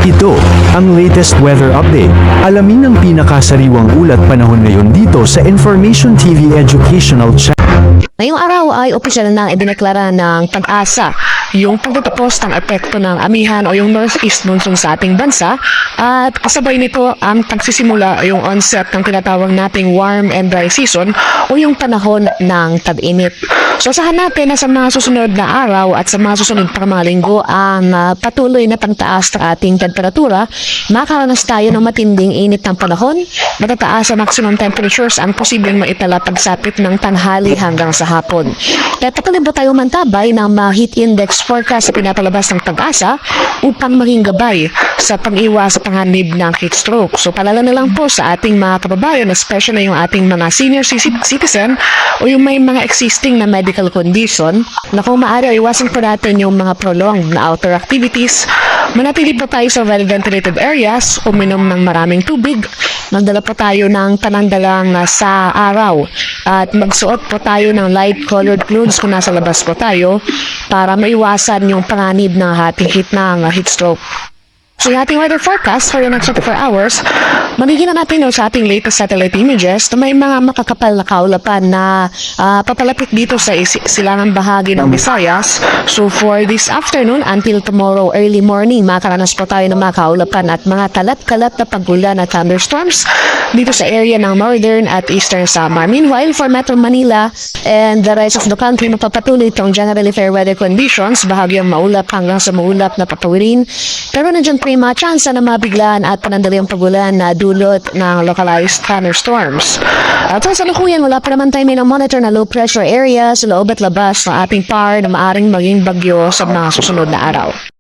Ito, ang latest weather update. Alamin ang pinakasariwang ulat panahon ngayon dito sa Information TV Educational Channel. Ngayong araw ay opisyal na idineklara ng Pag-asa yung pagtatapos ng epekto ng amihan o yung northeast monsoon sa ating bansa at kasabay nito ang pagsisimula yung onset ng tinatawag nating warm and dry season o yung panahon ng tag-init. So asahan natin na sa mga susunod na araw at sa mga susunod pa mga linggo ang patuloy na pagtaas ng ating temperatura. Makakaranas tayo ng matinding init ng panahon, matataas sa maximum temperatures ang posibleng maitala pagsapit ng tanghali hanggang sa hapon. Kaya patuloy ba tayo mantabay ng mga heat index forecast sa pinapalabas ng Pag-asa upang maging gabay sa pag-iwas sa panganib ng heat stroke. So palala na lang po sa ating mga kababayan, especially yung ating mga senior citizen o yung may mga existing na medical condition na kung maaari iwasan po natin yung mga prolonged na outdoor activities. Manatili po tayo sa well-ventilated areas, uminom ng maraming tubig, magdala po tayo ng panandalang sa araw at magsuot po tayo ng light-colored clothes kung nasa labas po tayo para maiwasan yung panganib ng ating heat stroke. So yung ating weather forecast for the next 24 hours, magiging natin sa ating latest satellite images na may mga makakapal na kaulapan na papalapit dito sa silangang bahagi ng Visayas. So for this afternoon until tomorrow early morning, makakaranas po tayo ng mga kaulapan at mga kalat-kalat na pagulan at thunderstorms dito sa area ng northern at eastern Samar. Meanwhile, for Metro Manila and the rest of the country, mapapatuloy itong generally fair weather conditions, bahagyang maulap hanggang sa maulap na papawirin. Pero nandiyan po yung mga tsansa na mabiglaan at panandaliang pagulan na dulot ng localized thunderstorms. At sa salukuyan, wala pa naman tayo may monitor na low pressure area sa loob at labas ng ating PAR na maaring maging bagyo sa mga susunod na araw.